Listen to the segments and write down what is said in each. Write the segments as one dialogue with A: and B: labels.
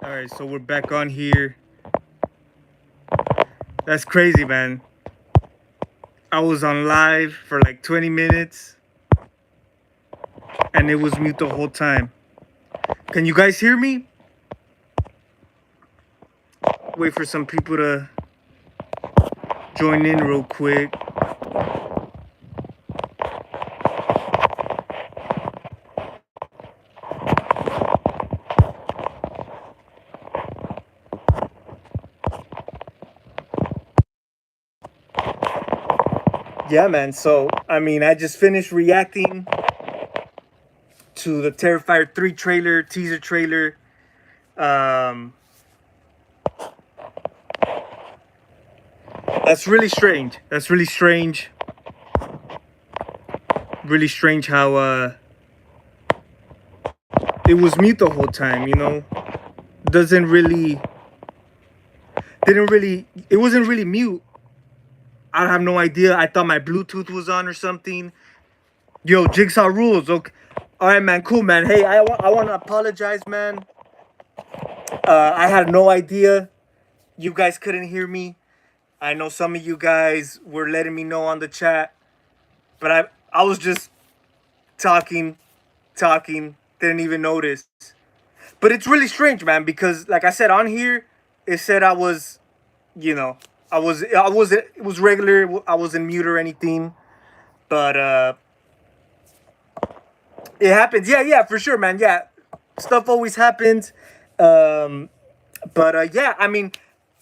A: All right, so we're back on here. That's crazy, man. I was on live for like 20 minutes and it was mute the whole time. Can you guys hear me? Wait for some people to join in real quick. Yeah, man. So, I mean, I just finished reacting to the Terrifier 3 trailer, teaser trailer. Um, that's really strange. That's really strange. Really strange how it was mute the whole time, Doesn't really didn't really it wasn't really mute. I have no idea. I thought my Bluetooth was on or something. Yo, Jigsaw rules. Okay. All right, man. Cool, man. Hey, I want to apologize, man. I had no idea you guys couldn't hear me. I know some of you guys were letting me know on the chat, but I was just talking, talking, didn't even notice. But it's really strange, man, because like I said on here, it said I was, you know, it was regular. I wasn't mute or anything, but it happens. Yeah, yeah, for sure, man. Yeah, stuff always happens. Um, but yeah, I mean,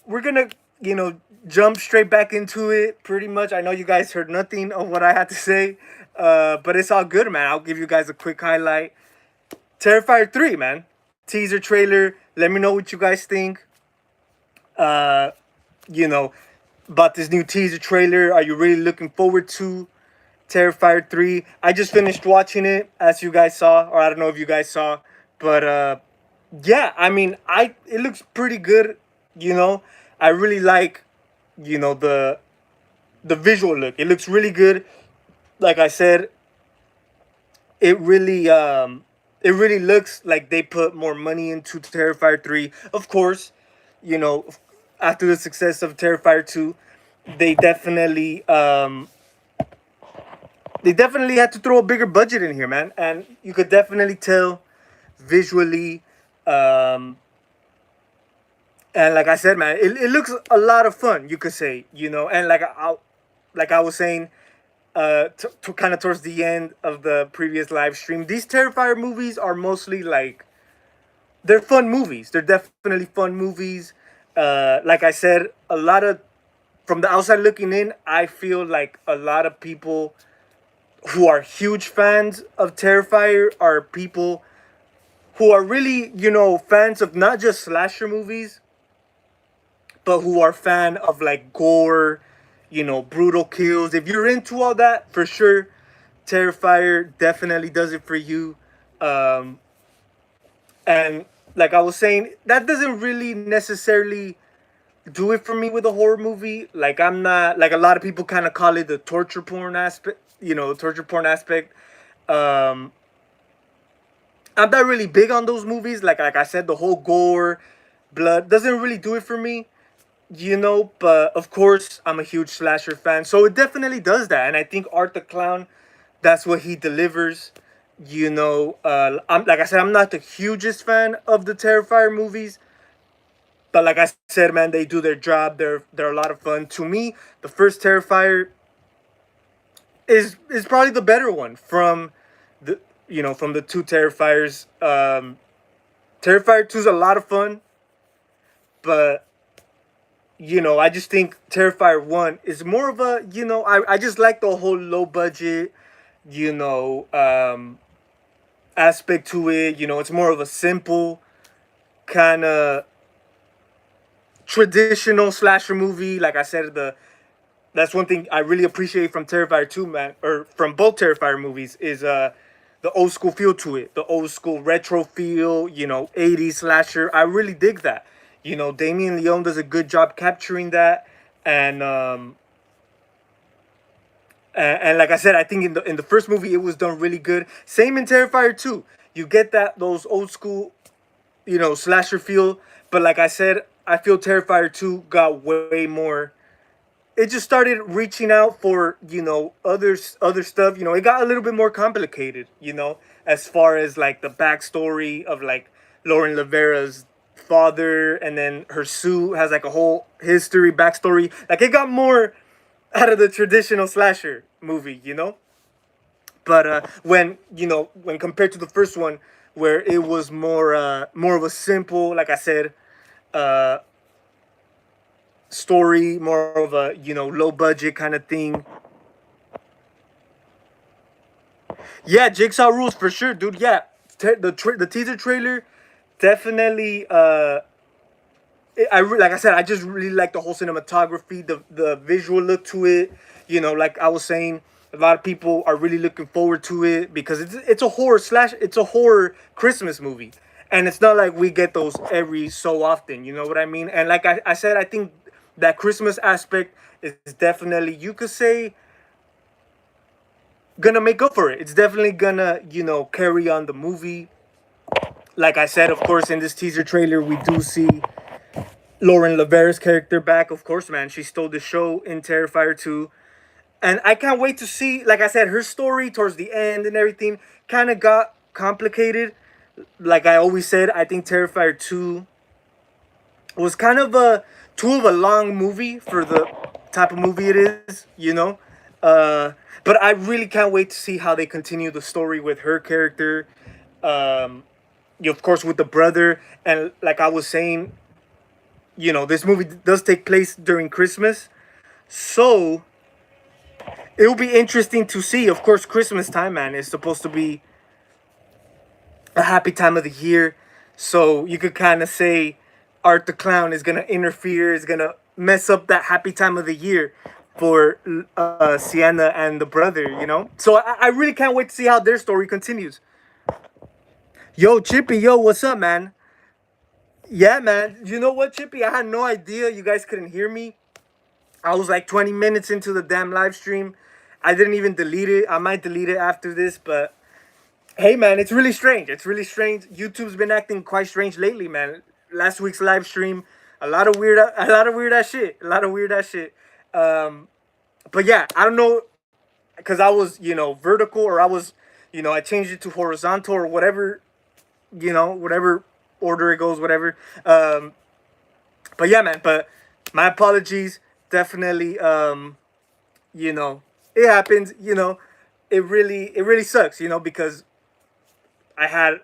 A: we're gonna, jump straight back into it. Pretty much. I know you guys heard nothing of what I had to say, but it's all good, man. I'll give you guys a quick highlight. Terrifier 3, man. Teaser trailer. Let me know what you guys think. Uh, you know, about this new teaser trailer. Are you really looking forward to Terrifier 3? I just finished watching it, as you guys saw, or I don't know if you guys saw, but yeah, I mean, it looks pretty good, you know. I really like, the visual look. It looks really good. Like I said, it really it really looks like they put more money into Terrifier 3. Of course, you know, after the success of Terrifier 2, they definitely um they definitely had to throw a bigger budget in here, man. And you could definitely tell visually, um and like I said, man, it looks a lot of fun, you could say, and like I was saying, to kind of towards the end of the previous live stream, these Terrifier movies are mostly like they're fun movies. They're definitely fun movies. Like I said, a lot of from the outside looking in, I feel like a lot of people who are huge fans of Terrifier are people who are really, fans of not just slasher movies, but who are fan of like gore, brutal kills. If you're into all that, for sure, Terrifier definitely does it for you. Um, and like I was saying, that doesn't really necessarily do it for me with a horror movie. Like I'm not like a lot of people kind of call it the torture porn aspect. Torture porn aspect. Um, I'm not really big on those movies. Like I said, the whole gore, blood doesn't really do it for me. But of course, I'm a huge slasher fan, so it definitely does that. And I think Art the Clown, that's what he delivers. I'm like I said, I'm not the hugest fan of the Terrifier movies, but like I said, man, they do their job. They're a lot of fun. To me, the first Terrifier is probably the better one the from the two Terrifiers. Terrifier 2 is a lot of fun, but I just think Terrifier 1 is more of a, I just like the whole low budget, you know, um, aspect to it. It's more of a simple kind of traditional slasher movie. Like I said, that's one thing I really appreciate from Terrifier 2, man, or from both Terrifier movies, is the old school feel to it, the old school retro feel, 80s slasher. I really dig that. Damien Leone does a good job capturing that, and and like I said, I think in the first movie it was done really good. Same in Terrifier 2. You get those old school slasher feel. But like I said, I feel Terrifier 2 got way more. It just started reaching out for other stuff. It got a little bit more complicated. As far as like the backstory of like Lauren Lavera's father, and then her Sue has like a whole history backstory. Like it got more out of the traditional slasher movie. But when compared to the first one, where it was more of a simple, like I said, uh, story, more of a low budget kind of thing. Yeah, Jigsaw rules for sure, dude. Yeah, the teaser trailer definitely. Like I said, I just really like the whole cinematography, the visual look to it. Like I was saying, a lot of people are really looking forward to it because it's a it's a horror Christmas movie, and it's not like we get those every so often. You know what I mean? And like I said, I think that Christmas aspect is definitely, you could say, gonna make up for it. It's definitely gonna carry on the movie. Like I said, of course, in this teaser trailer, we do see Lauren Lavera's character back. Of course, man, she stole the show in Terrifier 2. And I can't wait to see, like I said, her story towards the end and everything kind of got complicated. Like I always said, I think Terrifier 2 was kind of a long movie for the type of movie it is. But I really can't wait to see how they continue the story with her character. Of course, with the brother. And like I was saying, this movie does take place during Christmas. So it'll be interesting to see. Of course, Christmas time, man, is supposed to be a happy time of the year. So you could kind of say Art the Clown is gonna interfere, is gonna mess up that happy time of the year for Sienna and the brother. So I really can't wait to see how their story continues. Yo, Chippy, yo, what's up, man? Yeah, man. You know what, Chippy? I had no idea you guys couldn't hear me. I was like 20 minutes into the damn live stream. I didn't even delete it. I might delete it after this, but hey, man, it's really strange. It's really strange. YouTube's been acting quite strange lately, man. Last week's live stream, a lot of weird ass shit, a lot of weird ass shit. But yeah, I don't know, because I was, vertical, or I changed it to horizontal or whatever, whatever order it goes, whatever. But yeah, man. But my apologies. Definitely, you know, it happens. It really sucks. Because I had,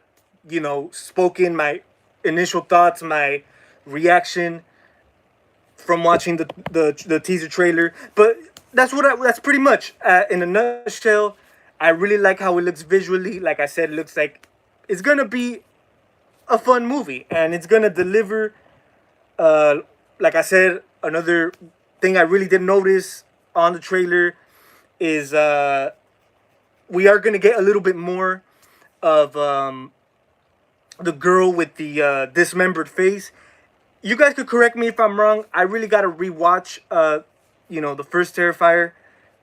A: spoken my initial thoughts, my reaction from watching the teaser trailer. But that's pretty much in a nutshell. I really like how it looks visually. Like I said, it looks like it's gonna be a fun movie, and it's gonna deliver. Uh, like I said, another thing I really did notice on the trailer is we are gonna get a little bit more of the girl with the dismembered face. You guys could correct me if I'm wrong. I really gotta rewatch the first Terrifier,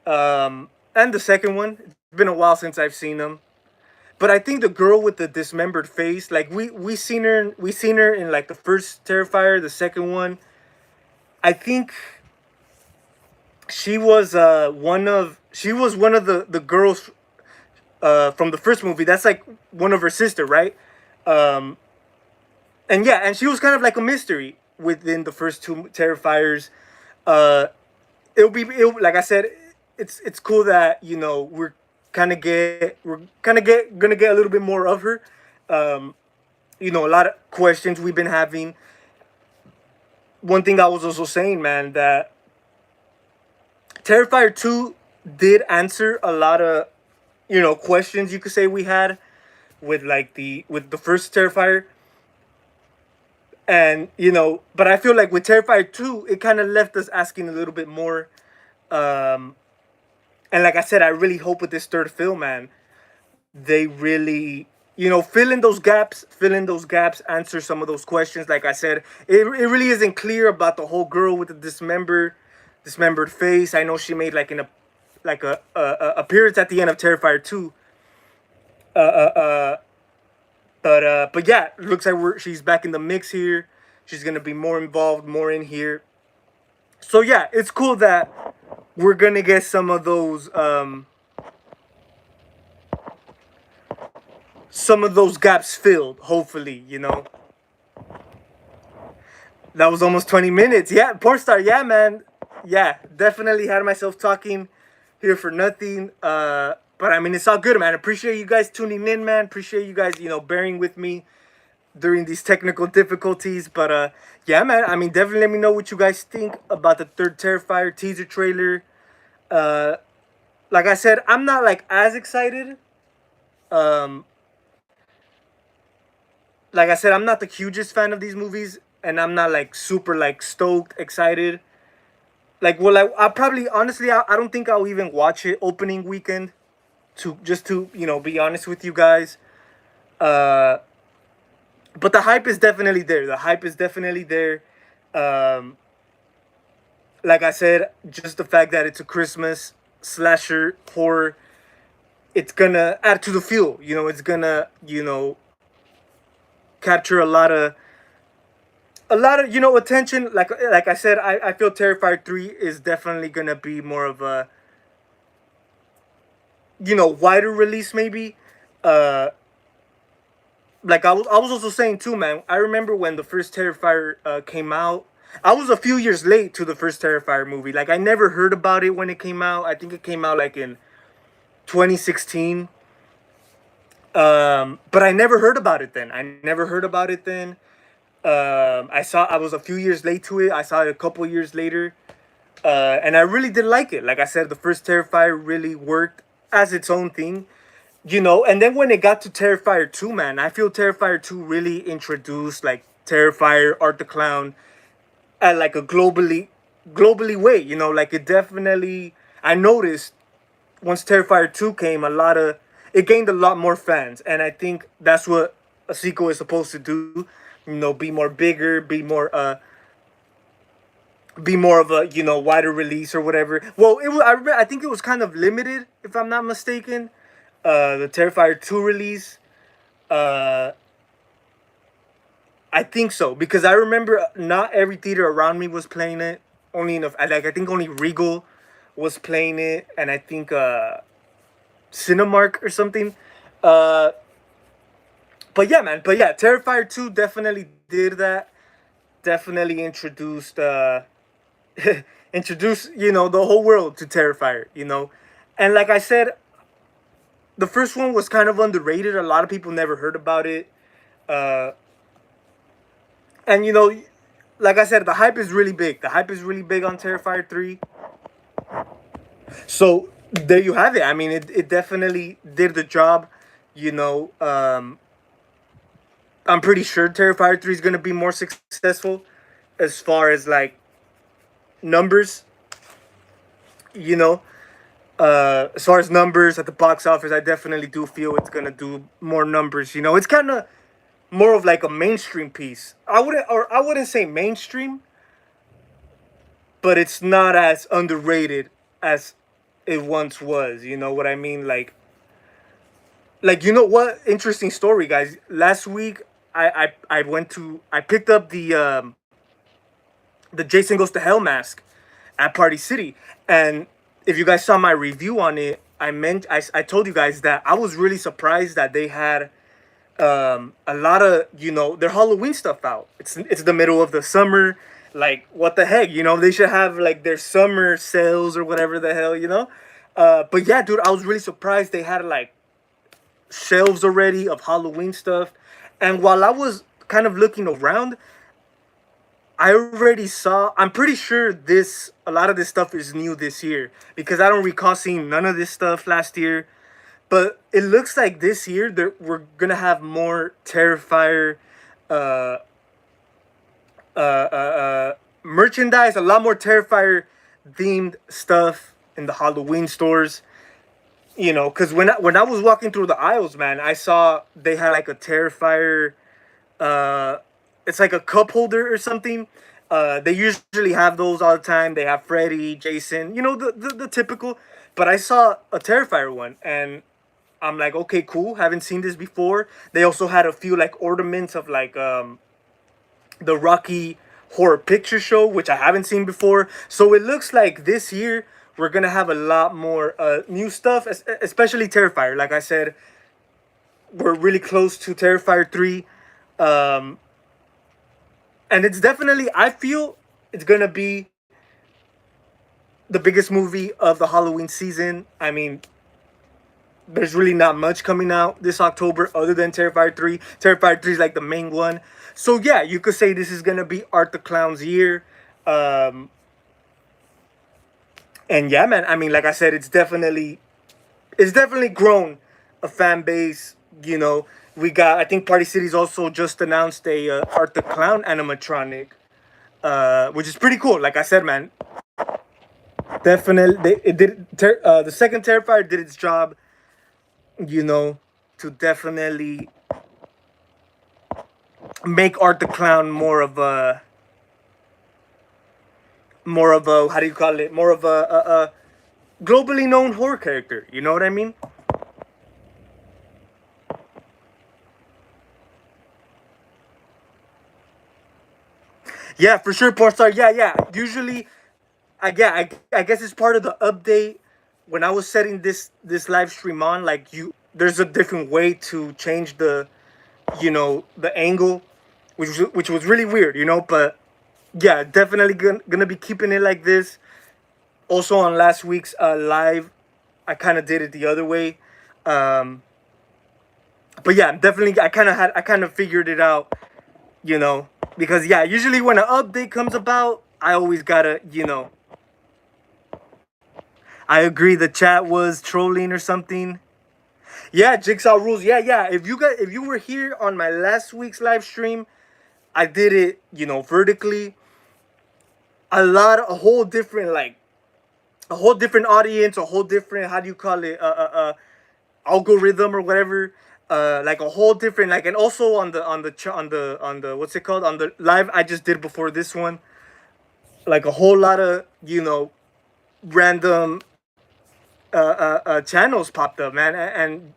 A: and the second one. It's been a while since I've seen them. But I think the girl with the dismembered face, like we seen her in like the first Terrifier, the second one. I think she was one of the girls from the first movie. That's like one of her sister, right? Um, and yeah, and she was kind of like a mystery within the first two Terrifiers. Uh, like I said, it's cool that we're gonna get a little bit more of her. Um, a lot of questions we've been having. One thing I was also saying, man, that Terrifier 2 did answer a lot of questions, you could say, we had with the first Terrifier. And but I feel like with Terrifier 2, it kind of left us asking a little bit more. um and like I said, I really hope with this third film, man, they really fill in those gaps, answer some of those questions. Like I said, it really isn't clear about the whole girl with the dismembered face. I know she made like a appearance at the end of Terrifier 2. uh uh uh But yeah, it looks like she's back in the mix here. She's gonna be more involved, more in here. So yeah, it's cool that we're gonna get some of those gaps filled. Hopefully, that was almost 20 minutes. Yeah, porn star. Yeah, man. Yeah, definitely had myself talking here for nothing. But I mean, it's all good, man. Appreciate you guys tuning in, man. Appreciate you guys, bearing with me during these technical difficulties. But yeah, man. I mean, definitely let me know what you guys think about the third Terrifier teaser trailer. Uh, like I said, I'm not like as excited. Um, like I said, I'm not the hugest fan of these movies, and I'm not like super like stoked, excited. Like, well, I probably honestly, I don't think I'll even watch it opening weekend. To be honest with you guys. Uh, but the hype is definitely there. The hype is definitely there. Um, like I said, just the fact that it's a Christmas slasher horror, it's gonna add to the fuel. It's gonna capture a lot of attention. Like I said, I feel Terrifier 3 is definitely gonna be more of a wider release maybe. Uh, like I was also saying too, man. I remember when the first Terrifier came out. I was a few years late to the first Terrifier movie. Like I never heard about it when it came out. I think it came out like in 2016. But I never heard about it then. I never heard about it then. I was a few years late to it. I saw it a couple years later. And I really did like it. Like I said, the first Terrifier really worked as its own thing. And then when it got to Terrifier 2, man, I feel Terrifier 2 really introduced like Terrifier, Art the Clown at like a globally way. Like it definitely, I noticed once Terrifier 2 came, it gained a lot more fans, and I think that's what a sequel is supposed to do. Be more bigger, be more of a wider release or whatever. Well, I think it was kind of limited, if I'm not mistaken. The Terrifier 2 release. Uh, I think so because I remember not every theater around me was playing it. Only enough, I think only Regal was playing it, and I think Cinemark or something. Uh, but yeah, man. But yeah, Terrifier 2 definitely did that. Definitely introduced the whole world to Terrifier. And like I said, the first one was kind of underrated. A lot of people never heard about it. Uh, and like I said, the hype is really big. The hype is really big on Terrifier 3. So there you have it. I mean, it definitely did the job. I'm pretty sure Terrifier 3 is going to be more successful as far as like numbers. As far as numbers at the box office, I definitely do feel it's going to do more numbers. It's kind of more of like a mainstream piece. I wouldn't say mainstream, but it's not as underrated as it once was. You know what I mean? Like what? Interesting story, guys. Last week, I picked up the Jason Goes to Hell mask at Party City, and if you guys saw my review on it, I told you guys that I was really surprised that they had a lot of their Halloween stuff out. It's the middle of the summer. Like what the heck, they should have like their summer sales or whatever the hell. But yeah, dude, I was really surprised they had like shelves already of Halloween stuff. And while I was kind of looking around, I already saw. I'm pretty sure a lot of this stuff is new this year because I don't recall seeing none of this stuff last year. But it looks like this year we're gonna have more Terrifier uh, merchandise, a lot more Terrifier themed stuff in the Halloween stores. Because when I was walking through the aisles, man, I saw they had like a Terrifier. Uh, it's like a cup holder or something. They usually have those all the time. They have Freddy, Jason, the typical. But I saw a Terrifier one, and I'm like, okay, cool. Haven't seen this before. They also had a few like ornaments of like the Rocky Horror Picture Show, which I haven't seen before. So it looks like this year we're gonna have a lot more new stuff, especially Terrifier. Like I said, we're really close to Terrifier 3. Um, and it's definitely, I feel it's gonna be the biggest movie of the Halloween season. I mean, there's really not much coming out this October other than Terrifier 3. Terrifier 3 is like the main one. So yeah, you could say this is gonna be Art the Clown's year. Um, and yeah, man, I mean, like I said, it's definitely grown a fan base. You know, we got, I think Party City's also just announced a Art the Clown animatronic, which is pretty cool. Like I said, man, definitely the second Terrifier did its job. You know, to definitely make Art the Clown more of a how do you call it, more of a globally known horror character. You know what I mean? Yeah, for sure, porn star. Yeah, yeah. Usually, I guess it's part of the update. When I was setting this live stream on, like there's a different way to change the angle, which was really weird, But yeah, definitely gonna be keeping it like this. Also on last week's live, I kind of did it the other way. Um, but yeah, definitely, I kind of figured it out, you know, because yeah, usually when an update comes about, I always gotta, I agree. The chat was trolling or something. Yeah, Jigsaw rules. Yeah, yeah. If you were here on my last week's live stream, I did it, vertically. A whole different like a whole different audience, a whole different, how do you call it, algorithm or whatever. Like a whole different, like, and also on the what's it called, on the live I just did before this one, like a whole lot of random channels popped up, man, and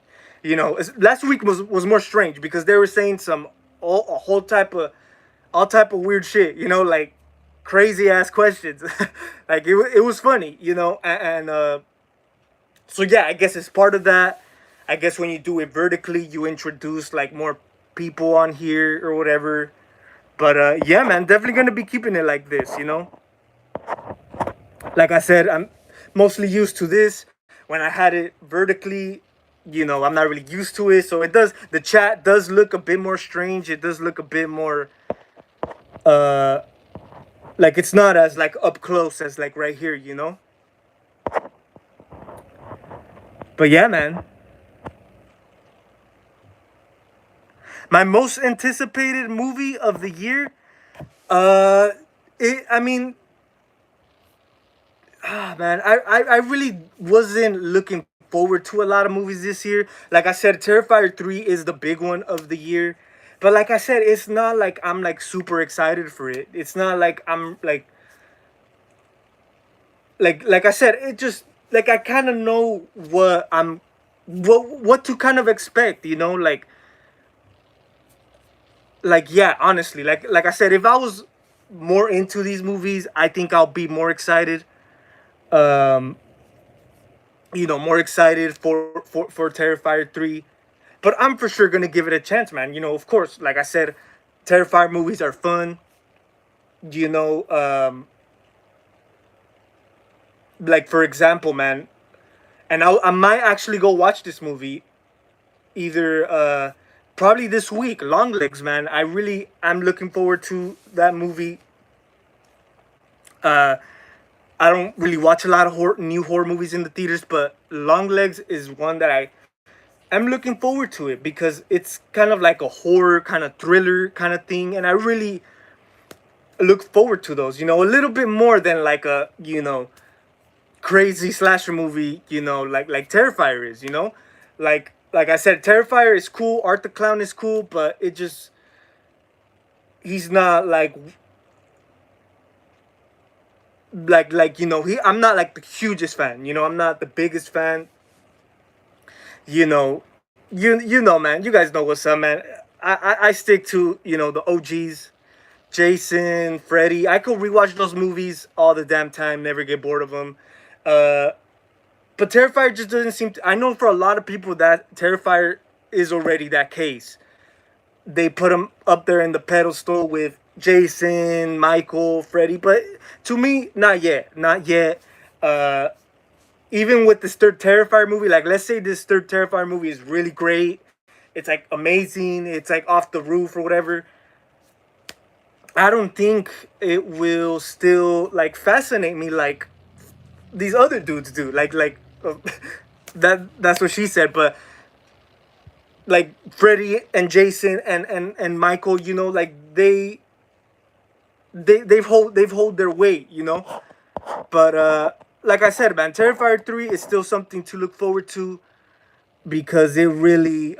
A: last week was more strange because they were saying a whole type of all type of weird shit, like crazy ass questions. Like it was funny, and so yeah, I guess it's part of that. I guess when you do it vertically, you introduce like more people on here or whatever. But yeah, man, definitely gonna be keeping it like this. Like I said, I'm mostly used to this. When I had it vertically, I'm not really used to it. So the chat does look a bit more strange. It does look a bit more uh like it's not as like up close as like right here. But yeah, man. My most anticipated movie of the year, uh I mean, man, I really wasn't looking forward to a lot of movies this year. Like I said, Terrifier 3 is the big one of the year. But like I said, it's not like I'm like super excited for it. It's not like I'm like I said, it just like I kind of know what to kind of expect, like yeah, honestly, like I said, if I was more into these movies, I think I'll be more excited. Um, more excited for Terrifier 3. But I'm for sure gonna give it a chance, man. Of course, like I said, Terrifier movies are fun. You know, like for example, man, and I might actually go watch this movie either probably this week. Long Legs, man. I'm looking forward to that movie. Uh, I don't really watch a lot of new horror movies in the theaters, but Long Legs is one that I'm looking forward to it because it's kind of like a horror kind of thriller kind of thing, and I really look forward to those. A little bit more than like a crazy slasher movie. Like Terrifier is. Like I said, Terrifier is cool. Art the Clown is cool, but he's not like he. I'm not like the hugest fan. I'm not the biggest fan. you know, you know, man. You guys know what's up, man. I stick to the OGs, Jason, Freddy. I could rewatch those movies all the damn time, never get bored of them. Uh, but Terrifier just doesn't seem to. I know for a lot of people that Terrifier is already that case. They put him up there in the pedestal with Jason, Michael, Freddy, but to me, not yet, not yet. Uh, Even with this third Terrifier movie, like let's say this third Terrifier movie is really great, it's like amazing, it's like off the roof or whatever. I don't think it will still like fascinate me like these other dudes do. That's what she said, but like Freddy and Jason and Michael, like they've hold their weight, But like I said, man, Terrifier 3 is still something to look forward to because it really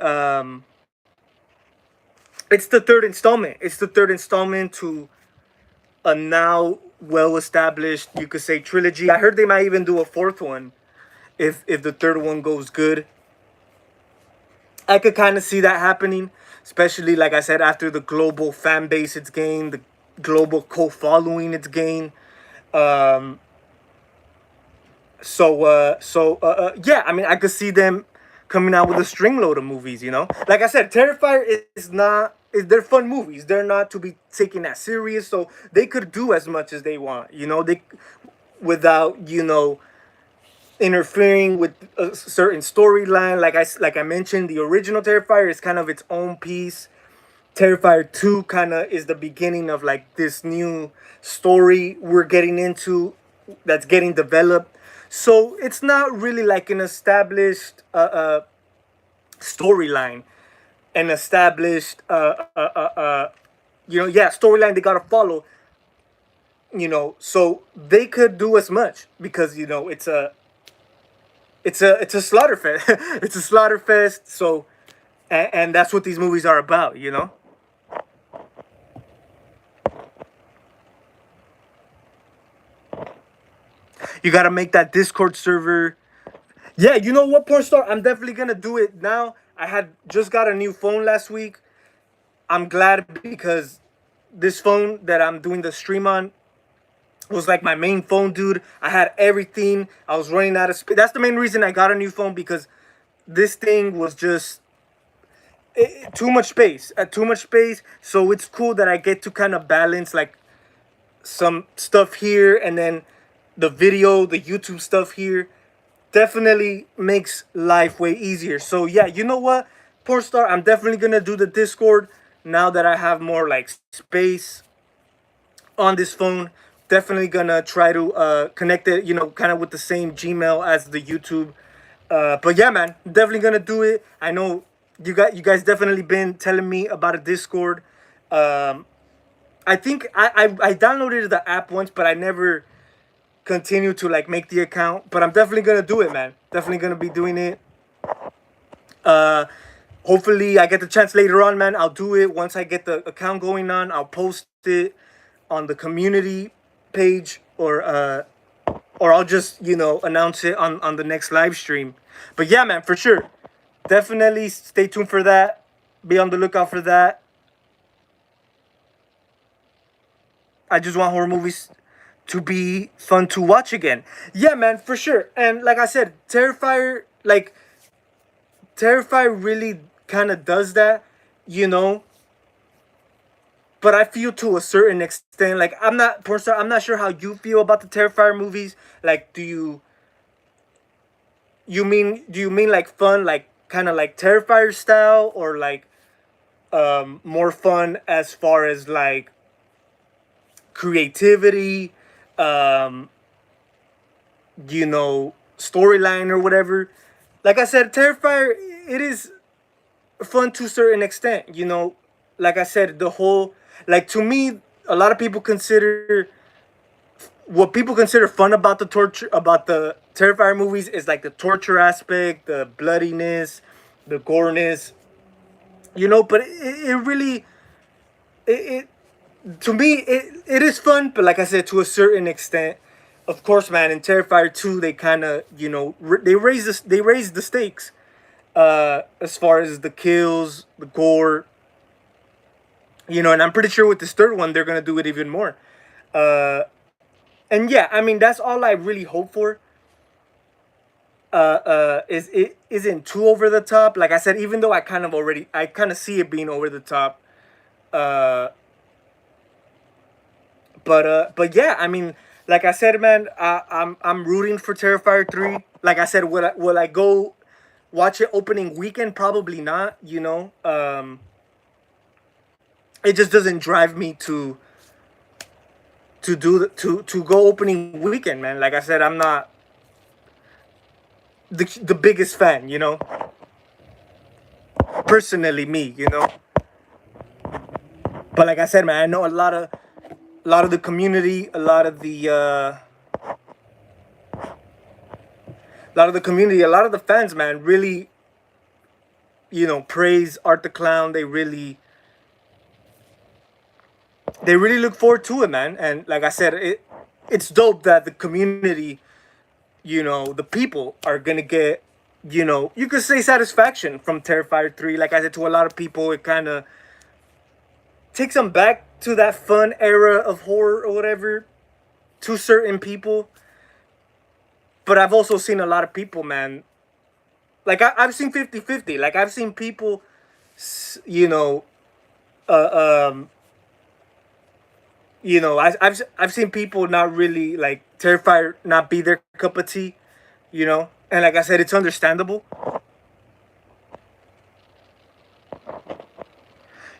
A: it's the third installment. It's the third installment to a now well established, you could say, trilogy. I heard they might even do a fourth one if the third one goes good. I could kind of see that happening, especially like I said, after the global fan base it's gained, the global cult following it's gained. Um, yeah, I mean, I could see them coming out with a string load of movies. Like I said, Terrifier is not. They're fun movies. They're not to be taken as serious, so they could do as much as they want. They without interfering with a certain storyline. Like I mentioned, the original Terrifier is kind of its own piece. Terrifier 2 kind of is the beginning of like this new story we're getting into that's getting developed. So it's not really like an established storyline, an established storyline they gotta follow. So they could do as much because it's a slaughter fest. It's a slaughter fest. So and that's what these movies are about. You gotta make that Discord server. Yeah, you know what, porn star? I'm definitely gonna do it now. I had just got a new phone last week. I'm glad because this phone that I'm doing the stream on was like my main phone, dude. I had everything. I was running out of space. That's the main reason I got a new phone because this thing was just too much space. Too much space. So it's cool that I get to kind of balance like some stuff here and then the video, the YouTube stuff here. Definitely makes life way easier. So yeah, you know what, porn star, I'm definitely gonna do the Discord now that I have more like space on this phone. Definitely gonna try to connect it, kind of with the same Gmail as the YouTube. But yeah, man, definitely gonna do it. I know you guys definitely been telling me about a Discord. I think I downloaded the app once, but I never continue to like make the account. But I'm definitely gonna do it, man. Definitely gonna be doing it. Uh, Hopefully I get the chance later on, man. I'll do it once I get the account going on. I'll post it on the community page or I'll just announce it on the next live stream. But yeah, man, for sure, definitely stay tuned for that. Be on the lookout for that. I just want horror movies to be fun to watch again. Yeah, man, for sure. And like I said, Terrifier really kind of does that, you know. But I feel to a certain extent, like I'm not, porn star, I'm not sure how you feel about the Terrifier movies. Like, do you mean like fun, like kind of like Terrifier style, or like more fun as far as like creativity, um, storyline or whatever. Like I said, Terrifier, it is fun to a certain extent. Like I said, the whole, like, to me, a lot of people consider what people consider fun about the torture, about the Terrifier movies, is like the torture aspect, the bloodiness, the goreness. But it really, it to me, it is fun, but like I said, to a certain extent. Of course, man, in Terrifier 2, they kind of, they raise the stakes. as far as the kills, the gore, and I'm pretty sure with this third one they're gonna do it even more. Uh, and yeah, I mean that's all I really hope for. Is it isn't too over the top. Like I said, even though I kind of see it being over the top. Uh, but yeah, I mean, like I said, man, I'm rooting for Terrifier 3. Like I said, will I go watch it opening weekend? Probably not. It just doesn't drive me to go opening weekend, man. Like I said, I'm not the biggest fan. Personally, me. But like I said, man, I know a lot of the community, a lot of the fans, man, really, praise Art the Clown. They really look forward to it, man. And like I said, it's dope that the community, the people are gonna get, you could say satisfaction from Terrifier 3. Like I said, to a lot of people, it kind of takes them back to that fun era of horror or whatever. To certain people, but I've also seen a lot of people, man. Like I've seen 50-50. Like I've seen people, you know, uh, um, I've seen people not really like Terrifier not be their cup of tea, and like I said, it's understandable.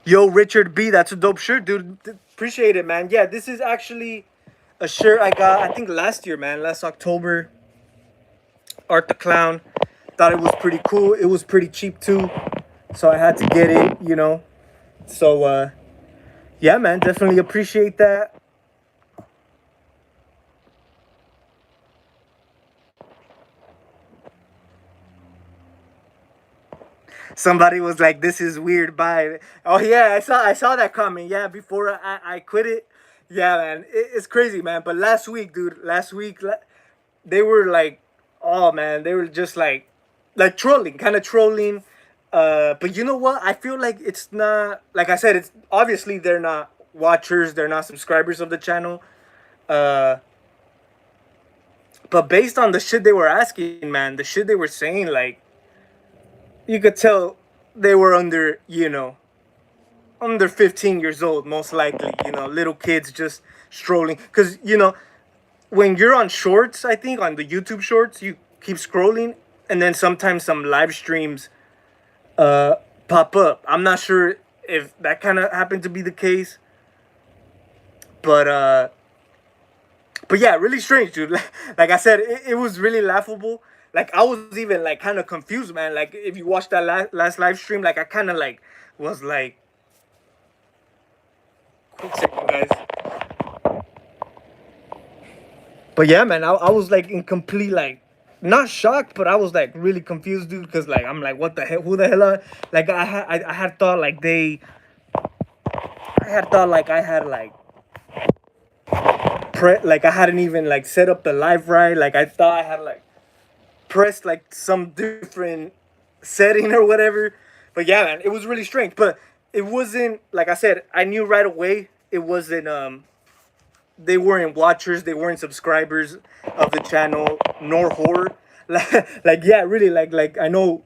A: Yo, Richard B, that's a dope shirt, dude. Appreciate it, man. Yeah, this is actually a shirt I got, I think last year, man, last October. Art the Clown. Thought it was pretty cool. It was pretty cheap too, so I had to get it. So yeah, man, definitely appreciate that. Somebody was like, "This is weird." Bye. Oh yeah, I saw that comment. Yeah, before I quit it. Yeah, man, it's crazy, man. But last week, dude, they were like, oh man, they were just like trolling, kind of trolling. But you know what? I feel like it's not, like I said, it's obviously they're not watchers, they're not subscribers of the channel. Uh, but based on the shit they were asking, man, the shit they were saying, like you could tell they were under 15 years old, most likely. Little kids just strolling, because when you're on shorts, I think on the YouTube shorts, you keep scrolling, and then sometimes some live streams uh pop up. I'm not sure if that kind of happened to be the case, but yeah, really strange, dude. Like I said, it was really laughable. Like I was even like kind of confused, man. Like if you watched that last live stream, like I kind of like was like, quick second, guys. But yeah, man, I was like in complete, like, not shocked, but I was like really confused, dude. Because like I'm like, what the hell? Who the hell are, like I had thought like I had like like I hadn't even like set up the live right. Like I thought I had like pressed like some different setting or whatever. But yeah, man, it was really strange. But it wasn't, like I said, I knew right away it wasn't they weren't watchers, they weren't subscribers of the channel, nor horror. Like yeah, really, like I know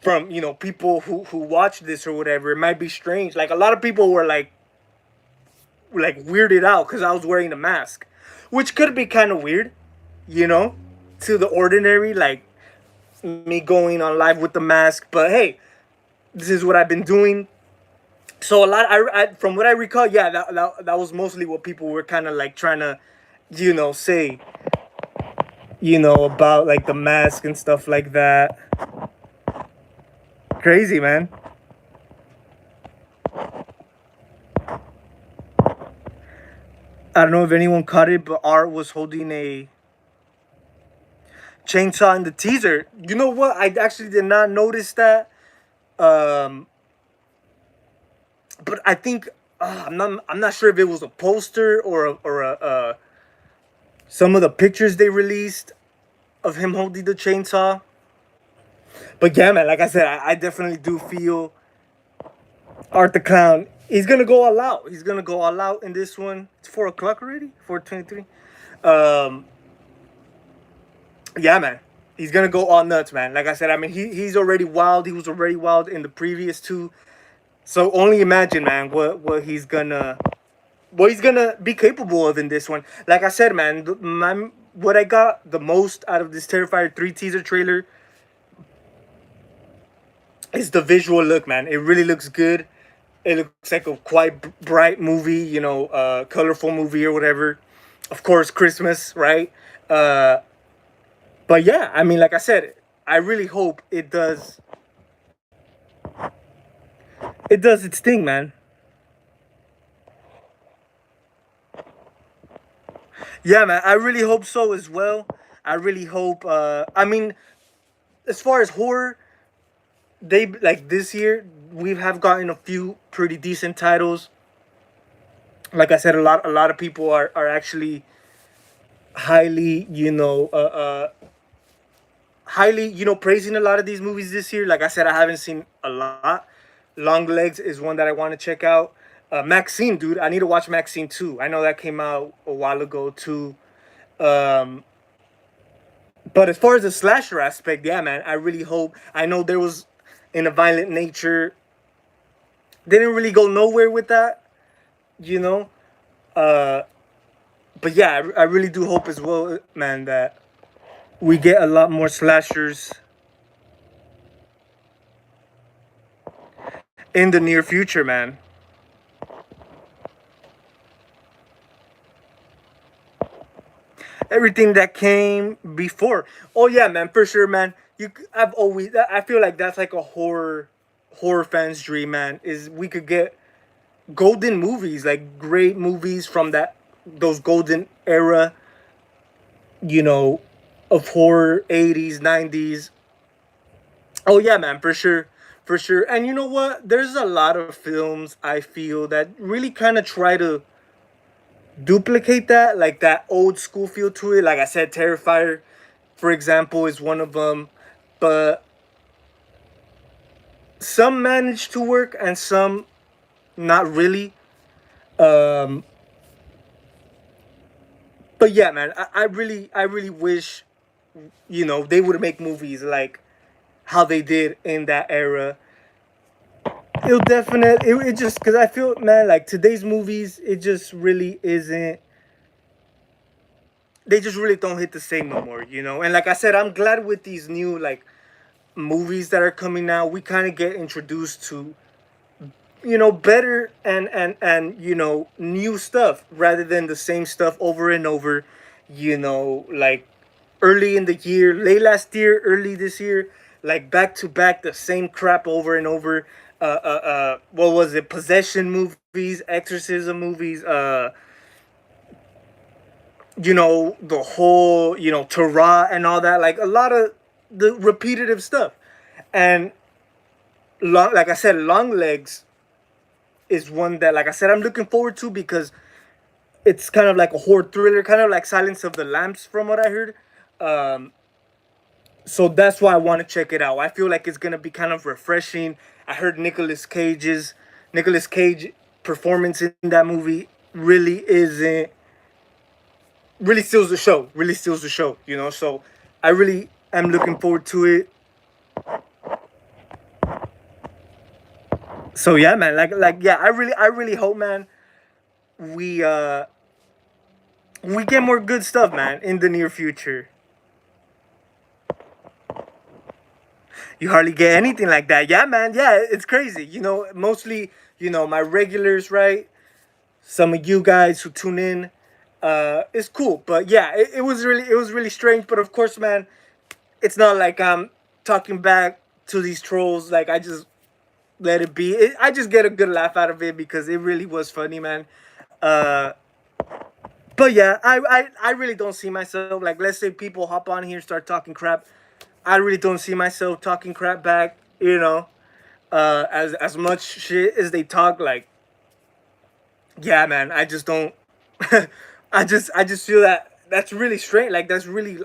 A: from people who watch this or whatever, it might be strange. Like a lot of people were like weirded out because I was wearing a mask, which could be kind of weird, you know, to the ordinary, like me going on live with the mask. But hey, this is what I've been doing. So a lot, from what I recall, yeah, that was mostly what people were kind of like trying to, say, about like the mask and stuff like that. Crazy, man. I don't know if anyone caught it, but Art was holding a chainsaw in the teaser. You know what? I actually did not notice that. Um, but I think I'm not sure if it was a poster or some of the pictures they released of him holding the chainsaw. But yeah, man, like I said, I definitely do feel Art the Clown. He's gonna go all out. He's gonna go all out in this one. It's 4 o'clock already. 4:23. Um, yeah, man. He's gonna go all nuts, man. Like I said, I mean, he's already wild. He was already wild in the previous two. So only imagine, man, what he's gonna be capable of in this one. Like I said, man, what I got the most out of this Terrifier 3 teaser trailer is the visual look, man. It really looks good. It looks like a quite bright movie, colorful movie or whatever. Of course, Christmas, right? Uh, but yeah, I mean, like I said, I really hope it does its thing, man. Yeah, man, I really hope so as well. I really hope. I mean, as far as horror, they like this year we have gotten a few pretty decent titles. Like I said, a lot of people are actually highly, highly, praising a lot of these movies this year. Like I said, I haven't seen a lot. Long Legs is one that I want to check out. Maxine, dude, I need to watch Maxine too. I know that came out a while ago too. Um, but as far as the slasher aspect, yeah, man, I really hope. I know there was in a violent nature. They didn't really go nowhere with that, you know. Uh, but yeah, I really do hope as well, man, that we get a lot more slashers in the near future, man. Everything that came before. Oh yeah, man, for sure, man. I've always, I feel like that's like a horror fans dream, man. Is we could get golden movies, like great movies from those golden era, you know, of horror, 80s, 90s. Oh yeah, man, for sure. For sure. And you know what? There's a lot of films I feel that really kind of try to duplicate that, like that old school feel to it. Like I said, Terrifier, for example, is one of them. But some manage to work and some not really. Um, but yeah, man, I really wish, they would make movies like how they did in that era. It'll definitely, it just, because I feel, man, like today's movies, it just really isn't, they just really don't hit the same no more, And like I said, I'm glad with these new, like, movies that are coming out, we kind of get introduced to, better and new stuff rather than the same stuff over and over, like early in the year, late last year, early this year, like back to back, the same crap over and over. What was it? Possession movies, exorcism movies. The whole, Torah and all that. Like a lot of the repetitive stuff, and like I said, Long Legs is one that, like I said, I'm looking forward to because it's kind of like a horror thriller, kind of like Silence of the Lambs, from what I heard. Um, so that's why I want to check it out. I feel like it's gonna be kind of refreshing. I heard Nicolas Cage performance in that movie really isn't really steals the show. Really steals the show. So I really am looking forward to it. So yeah, man. Like yeah, I really hope, man, we uh we get more good stuff, man, in the near future. You hardly get anything like that. Yeah, man. Yeah, it's crazy. Mostly, my regulars, right? Some of you guys who tune in, it's cool. But yeah, it was really strange. But of course, man, it's not like I'm talking back to these trolls. Like I just let it be. I just get a good laugh out of it because it really was funny, man. Uh, but yeah, I really don't see myself, like, let's say people hop on here, start talking crap. I really don't see myself talking crap back. As much shit as they talk, like, yeah, man, I just don't. I just feel that that's really strange. Like, that's really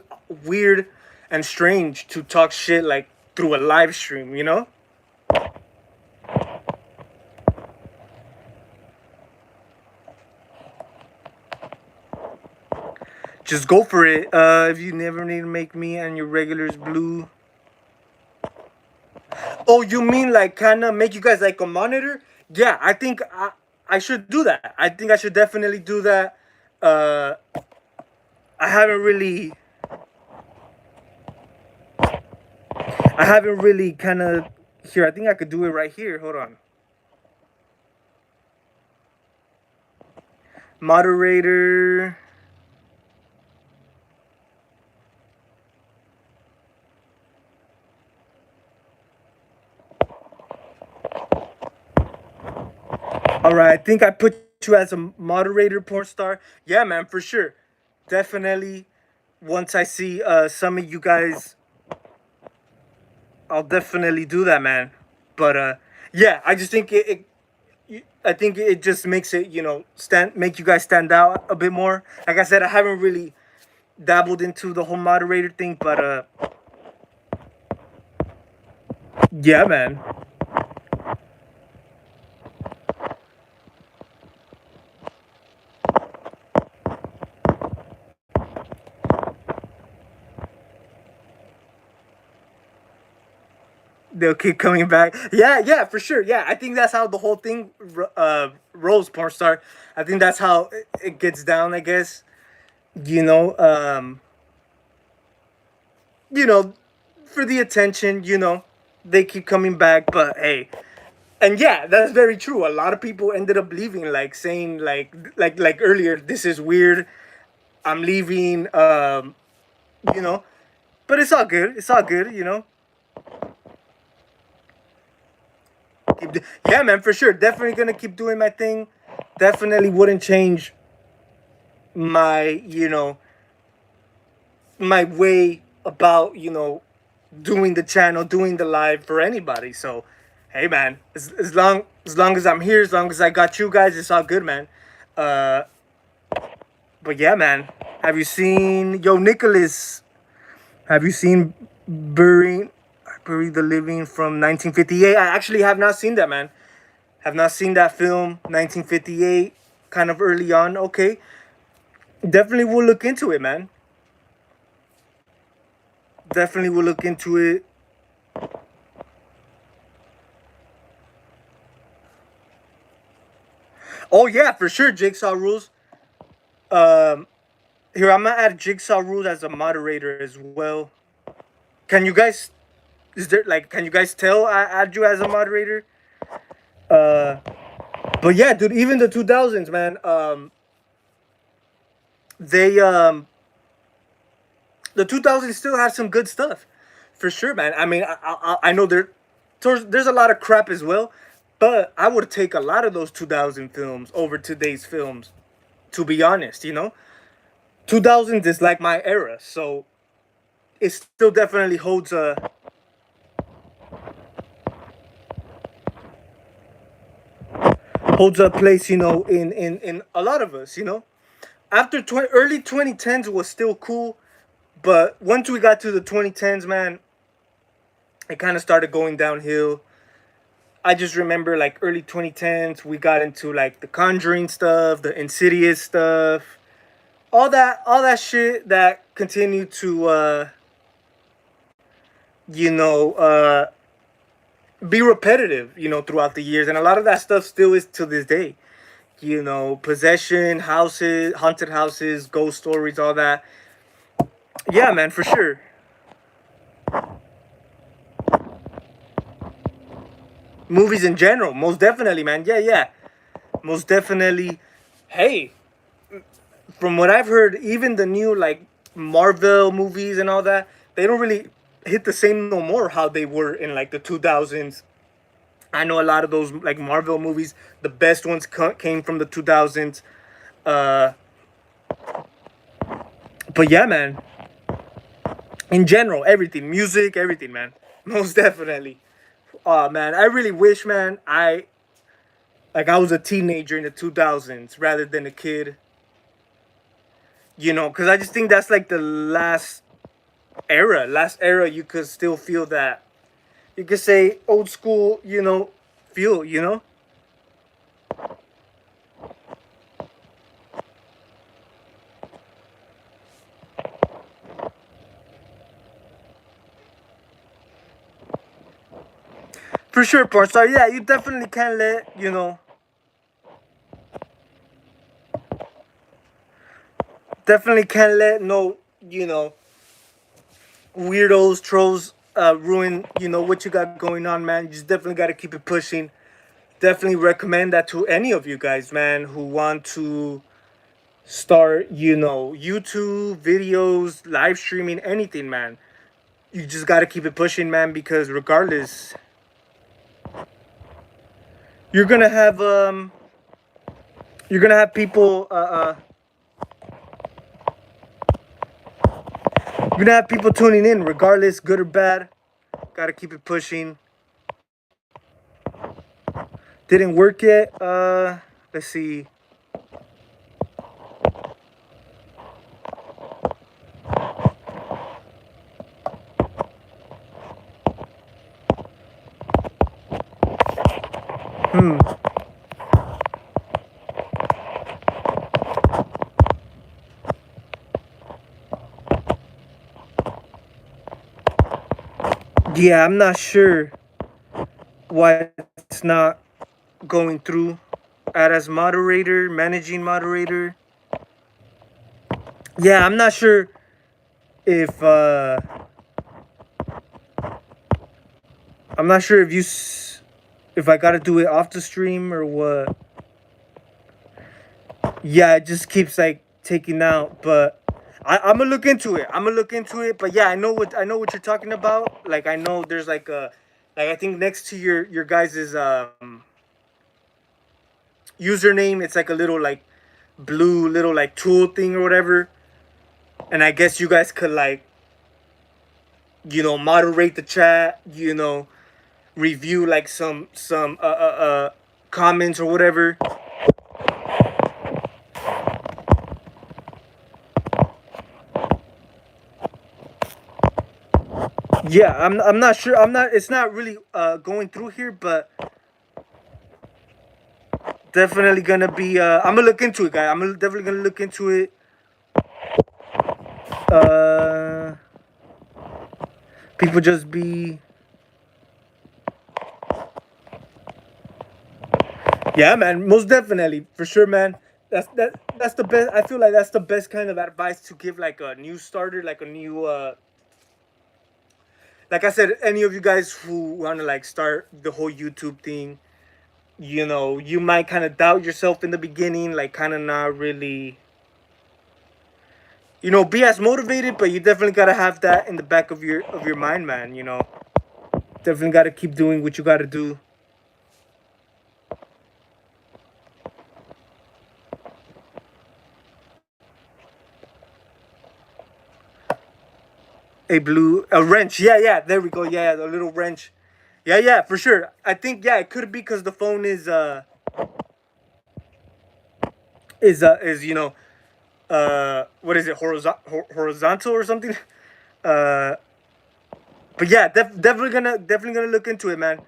A: weird and strange to talk shit, like, through a live stream, you know? Just go for it. If you never need to make me and your regulars blue. Oh, you mean like kind of make you guys like a monitor? Yeah, I think I should do that. I think I should definitely do that. Uh, I haven't really, I haven't really kind of here. I think I could do it right here. Hold on. Moderator. All right, I think I put you as a moderator, porn star. Yeah, man, for sure. Definitely. Once I see some of you guys, I'll definitely do that, man. But yeah, I just think I think it just makes it, make you guys stand out a bit more. Like I said, I haven't really dabbled into the whole moderator thing, but yeah, man. They'll keep coming back. Yeah, yeah, for sure. Yeah, I think that's how the whole thing rolls, porn star. I think that's how it gets down. I guess you know, um, you know, for the attention. They keep coming back. But hey, and yeah, that's very true. A lot of people ended up leaving, like saying like earlier, this is weird. I'm leaving. You know, but it's all good. It's all good. Yeah, man, for sure. Definitely gonna keep doing my thing. Definitely wouldn't change my, my way about, doing the channel, doing the live for anybody. So, hey, man, as long as I'm here, as long as I got you guys, it's all good, man. Uh, but yeah, man, have you seen Yo Nicholas? Have you seen Bury Bury the Living from 1958? I actually have not seen that, man. Have not seen that film, 1958, kind of early on. Okay, definitely will look into it, man. Definitely will look into it. Oh yeah, for sure. Jigsaw Rules. Um, Here I'm gonna add Jigsaw Rules as a moderator as well. Can you guys? Is there like? Can you guys tell I add you as a moderator? Uh, but yeah, dude. Even the 2000s, man. They the 2000s still have some good stuff, for sure, man. I mean, I know there's a lot of crap as well, but I would take a lot of those 2000 films over today's films. To be honest, 2000s is like my era, so it still definitely holds a place, in a lot of us. After early 2010s was still cool, but once we got to the 2010s, man, it kind of started going downhill. I just remember like early 2010s, we got into like the Conjuring stuff, the Insidious stuff, all that shit that continued to you know, be repetitive, throughout the years, and a lot of that stuff still is to this day. Possession, houses, haunted houses, ghost stories, all that. Yeah, man, for sure. Movies in general, most definitely, man. Yeah, yeah, most definitely. Hey, from what I've heard, even the new like Marvel movies and all that, they don't really hit the same no more how they were in like the 2000s. I know a lot of those like Marvel movies, the best ones came from the 2000s. Uh, but yeah, man. In general, everything, music, everything, man. Most definitely. Oh man, I really wish, man, I was a teenager in the 2000s rather than a kid. Because I just think that's like the last era you could still feel that. you could say old school, feel, For sure, porn star. Yeah, you definitely can't let, definitely can't let no, weirdos, trolls, ruin, what you got going on, man. You just definitely got to keep it pushing. Definitely recommend that to any of you guys, man, who want to start, YouTube videos, live streaming, anything, man. You just got to keep it pushing, man, because regardless, you're gonna have um, you're gonna have people, you're gonna have people tuning in, regardless, good or bad. Got to keep it pushing. Didn't work yet. Let's see. Hmm. Yeah, I'm not sure why it's not going through. Add as moderator, managing moderator. Yeah, I'm not sure if I'm not sure if if I gotta do it off the stream or what. Yeah, it just keeps like taking out, but I'm gonna look into it. I'm gonna look into it. But yeah, I know what you're talking about. Like I know there's like I think next to your guys's username, it's like a little like blue little like tool thing or whatever. And I guess you guys could like moderate the chat. Review like some comments or whatever. Yeah, I'm not sure. I'm not. It's not really going through here, but definitely gonna be. I'm gonna look into it, guy. Definitely gonna look into it. Uh, People just be. Yeah, man. Most definitely, for sure, man. That's the best. I feel like that's the best kind of advice to give like a new starter, like a new. Like I said, any of you guys who want to like start the whole YouTube thing, you might kind of doubt yourself in the beginning, like kind of not really, be as motivated, but you definitely gotta have that in the back of your mind, man. Definitely gotta keep doing what you gotta do. A wrench, yeah, yeah. There we go, yeah, the little wrench. Yeah, yeah, for sure. I think yeah, it could be because the phone is what is it, horizontal or something. Uh, but yeah, definitely gonna look into it, man.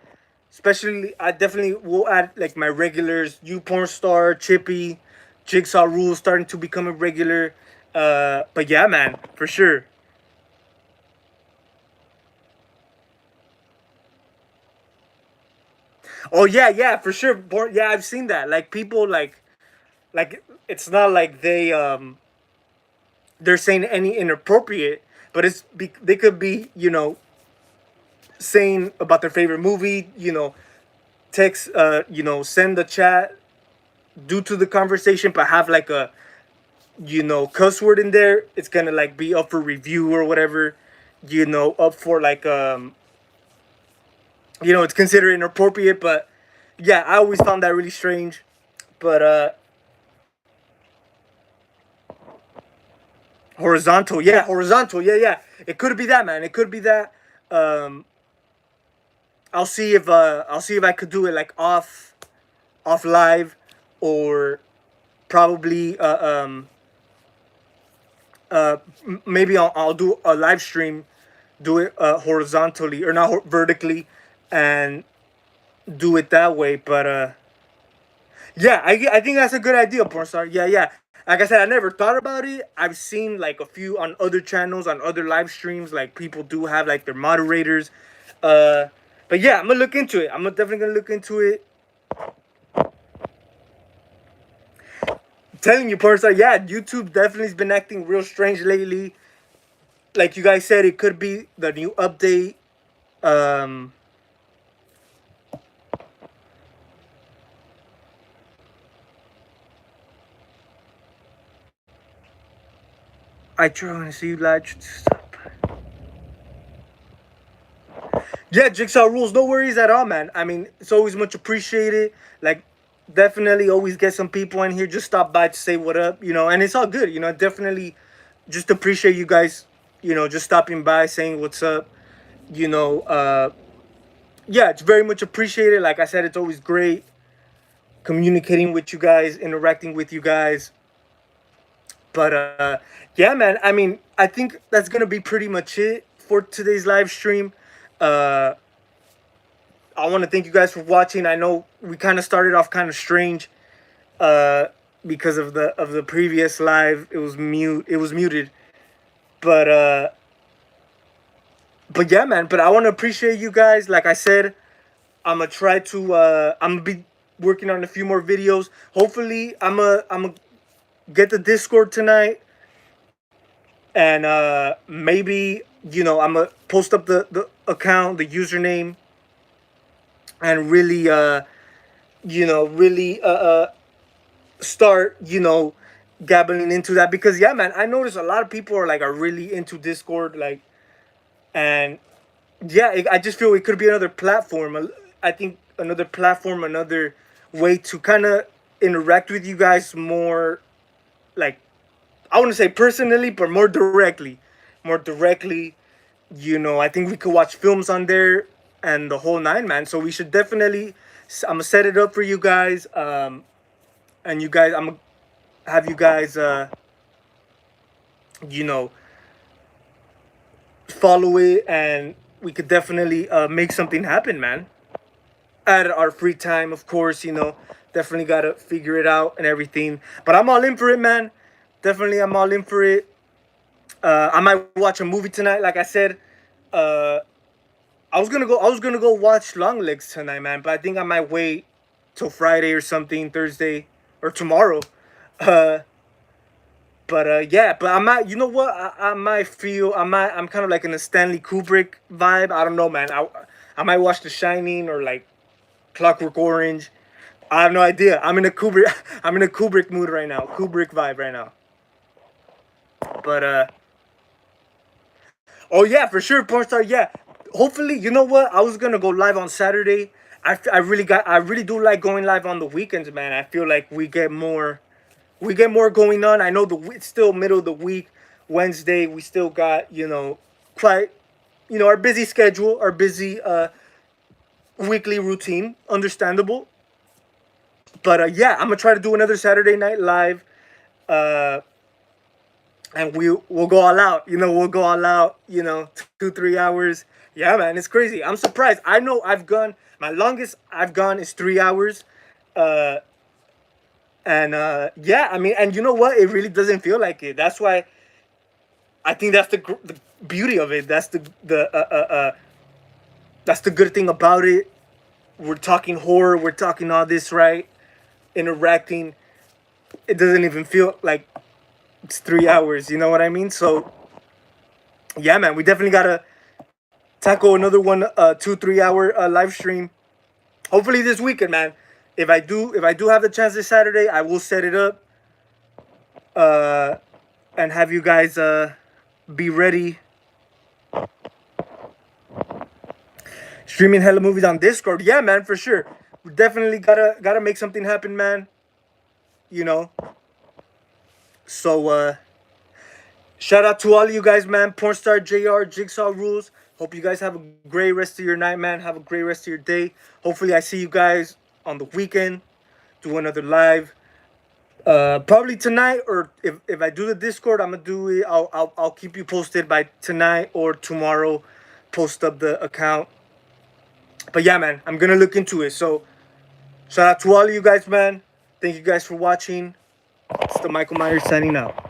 A: Especially, I definitely will add like my regulars, you porn star, Chippy, Jigsaw Rules starting to become a regular. But yeah, man, for sure. Oh yeah, yeah, for sure. Yeah, I've seen that. Like people like it's not like they're saying any inappropriate, but they could be saying about their favorite movie. Text send the chat due to the conversation, but have like a cuss word in there. It's gonna like be up for review or whatever. Up for like it's considered inappropriate, but yeah, I always found that really strange. But horizontal, yeah, horizontal, yeah, yeah. It could be that, man. It could be that. Um, I'll see if I could do it like off live, or probably maybe I'll do a live stream, do it horizontally or not vertically, and do it that way. But yeah, I think that's a good idea, porn star. Yeah, yeah. Like I said, I never thought about it. I've seen like a few on other channels, on other live streams. Like people do have like their moderators. Uh, but yeah, I'm gonna look into it. Definitely gonna look into it. Telling you, porn star. Yeah, YouTube definitely has been acting real strange lately. Like you guys said, it could be the new update. Um, I try to see you live. Yeah, Jigsaw rules. No worries at all, man. I mean, it's always much appreciated. Like, definitely always get some people in here. Just stop by to say what up, and it's all good. Definitely just appreciate you guys, just stopping by, saying what's up. You know, uh, yeah, it's very much appreciated. Like I said, it's always great communicating with you guys, interacting with you guys. But yeah, man. I mean, I think that's gonna be pretty much it for today's live stream. Uh, I want to thank you guys for watching. I know we kind of started off kind of strange, uh, because of the previous live. It was muted, but yeah, man. But I want to appreciate you guys. Like I said, I'm gonna try to. I'm gonna be working on a few more videos. Hopefully, I'm gonna get the Discord tonight, and maybe I'm gonna post up the account, the username, and really really start gabbling into that, because yeah, man, I notice a lot of people are really into Discord, like, and yeah, I just feel it could be another platform. I think another platform, another way to kind of interact with you guys more, like, I want to say personally, but more directly. I think we could watch films on there and the whole nine, man. So we should definitely. I'm gonna set it up for you guys. And you guys, I'm gonna have you guys, you know, follow it, and we could definitely make something happen, man. At our free time, of course, definitely gotta figure it out and everything. But I'm all in for it, man. Definitely, I'm all in for it. I might watch a movie tonight, like I said. Uh, I was gonna go watch Long Legs tonight, man. But I think I might wait till Friday or something, Thursday or tomorrow. Uh, but yeah, but I might. You know what? I might feel. I'm kind of like in a Stanley Kubrick vibe. I don't know, man. I might watch The Shining or like Clockwork Orange. I have no idea. I'm in a Kubrick. I'm in a Kubrick mood right now. Kubrick vibe right now. But oh yeah, for sure, porn star. Yeah, hopefully, you know what? I was gonna go live on Saturday. I really do like going live on the weekends, man. I feel like we get more going on. I know it's still middle of the week, Wednesday. We still got quite our busy schedule, our busy weekly routine. Understandable, but yeah, I'm gonna try to do another Saturday night live. Uh, and we'll go all out. We'll go all out. 2-3 hours. Yeah, man, it's crazy. I'm surprised. I know I've gone. My longest I've gone is 3 hours. Uh, and yeah, I mean, and you know what? It really doesn't feel like it. That's why I think that's the beauty of it. That's the good thing about it. We're talking horror. We're talking all this, right? Interacting. It doesn't even feel like it's 3 hours. You know what I mean? So yeah, man, we definitely gotta tackle another one, 2-3 hour live stream. Hopefully this weekend, man. If I do have the chance this Saturday, I will set it up, uh, and have you guys be ready. Streaming hella movies on Discord. Yeah, man, for sure. We definitely gotta make something happen, man. You know. So shout out to all of you guys, man. Pornstar JR, Jigsaw Rules. Hope you guys have a great rest of your night, man. Have a great rest of your day. Hopefully I see you guys on the weekend. Do another live. Probably tonight, or if I do the Discord, I'm gonna do it. I'll keep you posted by tonight or tomorrow. Post up the account. But yeah, man, I'm gonna look into it. So shout out to all of you guys, man. Thank you guys for watching. It's the Michael Myers signing out.